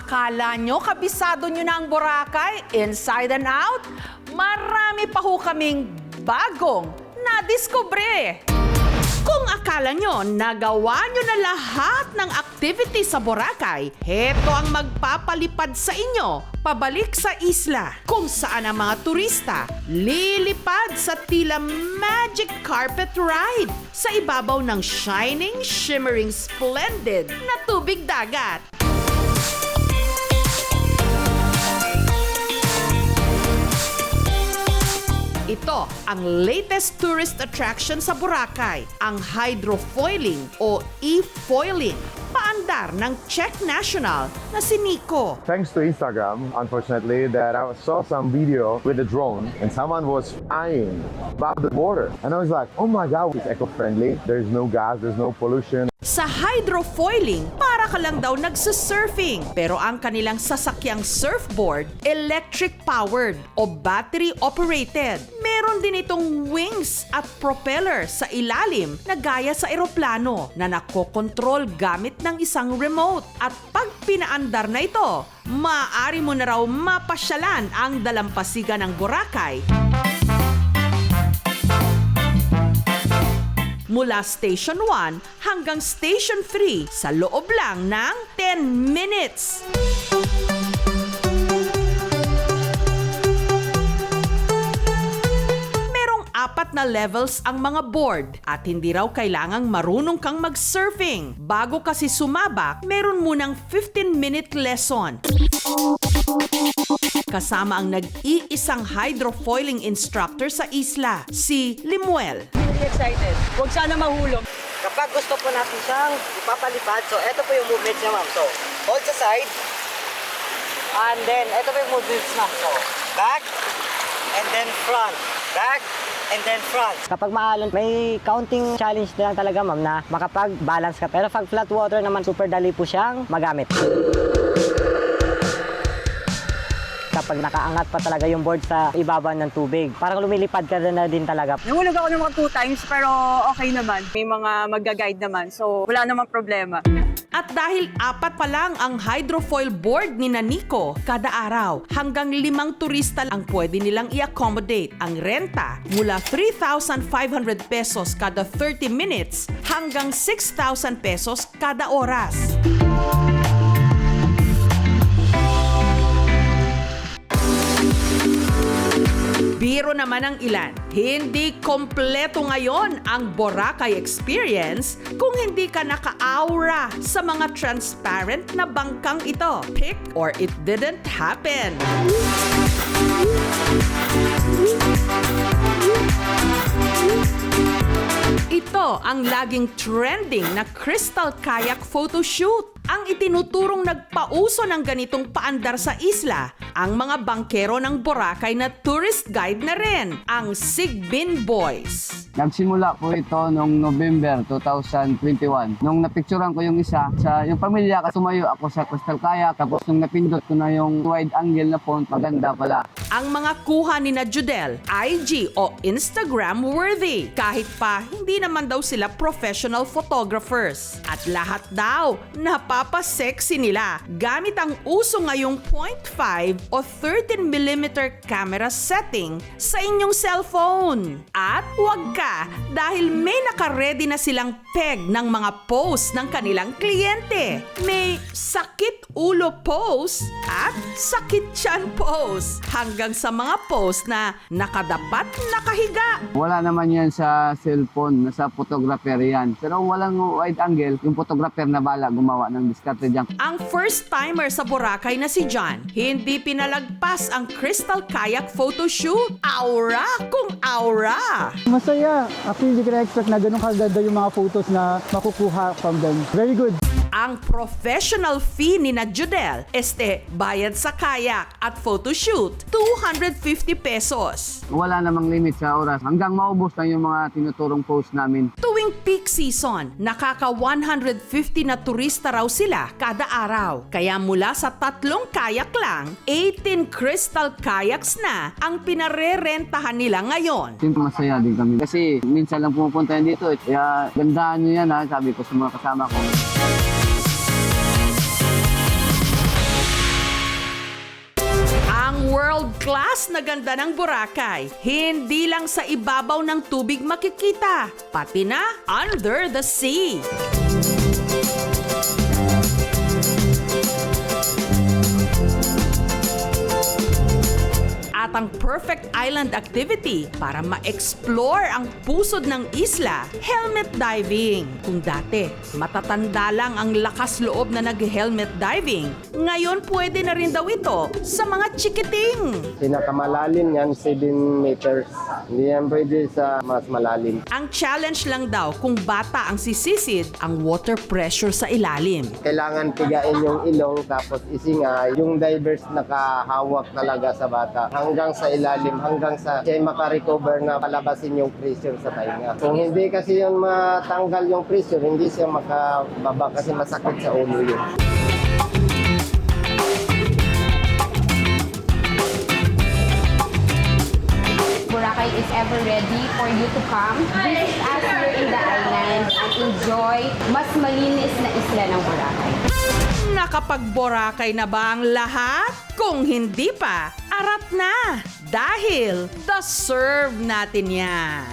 Akala nyo kabisado nyo na ang Boracay inside and out? Marami pa ho kaming bagong nadiskubre. Kung akala nyo nagawa nyo na lahat ng activity sa Boracay, heto ang magpapalipad sa inyo pabalik sa isla, kung saan ang mga turista lilipad sa tila magic carpet ride sa ibabaw ng shining, shimmering, splendid na tubig dagat. Ito ang latest tourist attraction sa Boracay, ang hydrofoiling o e-foiling. Paandar ng Czech national na si Nico. Thanks to Instagram, unfortunately, that I saw some video with a drone and someone was flying above the border. And I was like, oh my God, it's eco-friendly. There's no gas, there's no pollution. Sa hydrofoiling, para ka lang daw nagsusurfing. Pero ang kanilang sasakyang surfboard, electric-powered o battery-operated. Meron din itong wings at propeller sa ilalim na gaya sa eroplano na nakokontrol gamit ng isang remote. At pag pinaandar na ito, maaari mo na raw mapasyalan ang dalampasigan ng Boracay. Mula Station 1 hanggang Station 3 sa loob lang ng 10 minutes. Merong 4 na levels ang mga board at hindi raw kailangang marunong kang mag-surfing. Bago kasi sumabak, meron munang 15-minute lesson. Kasama ang nag-iisang hydrofoiling instructor sa isla, si Limuel. Excited. Huwag sana mahulog. Kapag gusto po natin siyang ipapalipad, so ito po yung movements niya, ma'am. So, hold sa side. And then, ito po yung movements, ma'am. So, back, and then front. Back, and then front. Kapag maalon, may counting challenge na lang talaga, ma'am, na makapag-balance ka. Pero pag flat water naman, super dali po siyang magamit. Kapag nakaangat pa talaga yung board sa ibaba ng tubig, parang lumilipad ka na din talaga. Nahulog ako ng mga 2 times pero okay naman. May mga magga-guide naman so wala namang problema. At dahil 4 pa lang ang hydrofoil board ni Nico kada araw, hanggang 5 turista ang pwede nilang i-accommodate. Ang renta mula 3,500 pesos kada 30 minutes hanggang 6,000 pesos kada oras. Biro naman ang ilan, hindi kompleto ngayon ang Boracay experience kung hindi ka naka-aura sa mga transparent na bangkang ito. Pick or it didn't happen. Ito ang laging trending na crystal kayak photoshoot. Ang itinuturong nagpauso ng ganitong paandar sa isla, ang mga bangkero ng Boracay na tourist guide na rin, ang Sigbin Boys. Nagsimula po ito noong November 2021. Nung napicturean ko yung isa, sa yung pamilya, tumayo ako sa crystal kayak. Tapos nung napindot ko na yung wide angle na phone, maganda pala. Ang mga kuha ni Judel, IG o Instagram worthy. Kahit pa, hindi naman daw sila professional photographers. At lahat daw, napapasexy nila. Gamit ang uso ngayong 0.5 o 13mm camera setting sa inyong cellphone. At huwag ka, dahil may naka-ready na silang peg ng mga pose ng kanilang kliyente. May sakit ulo pose at sakit tiyan pose. Hanggang sa mga pose na nakadapat nakahiga. Wala naman yan sa cellphone, nasa photographer yan. Pero walang wide angle, yung photographer na bala gumawa ng diskarte dyan. Ang first-timer sa Boracay na si John, hindi pinalagpas ang crystal kayak photoshoot. Aura kung aura! Masaya. Actually, hindi ko na-expect na ganun kaganda yung mga photos na makukuha from them. Very good. Ang professional fee ni Judel, bayad sa kayak at photoshoot, 250 pesos. Wala namang limit sa oras. Hanggang maubos lang yung mga tinuturong post namin. Tuwing peak season, nakaka 150 na turista raw sila kada araw. Kaya mula sa 3 kayak lang, 18 crystal kayaks na ang pinarerentahan nila ngayon. Siyempre masaya din kami. Kasi minsan lang pumupunta yan dito. Kaya gandaan nyo yan, ha, sabi ko sa mga kasama ko. mas na ganda ng Boracay, hindi lang sa ibabaw ng tubig makikita, pati na under the sea. At ang perfect island activity para ma-explore ang pusod ng isla, helmet diving. Kung dati, matatanda lang ang lakas loob na nag-helmet diving, ngayon pwede na rin daw ito sa mga chikiting. Pinakamalalim yan, 7 meters. Hindi yan pwede sa mas malalim. Ang challenge lang daw kung bata ang sisisid, ang water pressure sa ilalim. Kailangan pigain yung ilong tapos isingay. Yung divers nakahawak talaga sa bata hanggang sa ilalim, hanggang sa siya makarecover na palabasin yung pressure sa tainga. Kung hindi kasi yun matanggal yung pressure, hindi siya makababa kasi masakit sa ulo yun. Boracay is ever ready for you to come. Visit us here in the island and enjoy mas malinis na isla ng Boracay. Nakapag-Boracay na ba ang lahat? Kung hindi pa, arat na! Dahil deserve natin yan!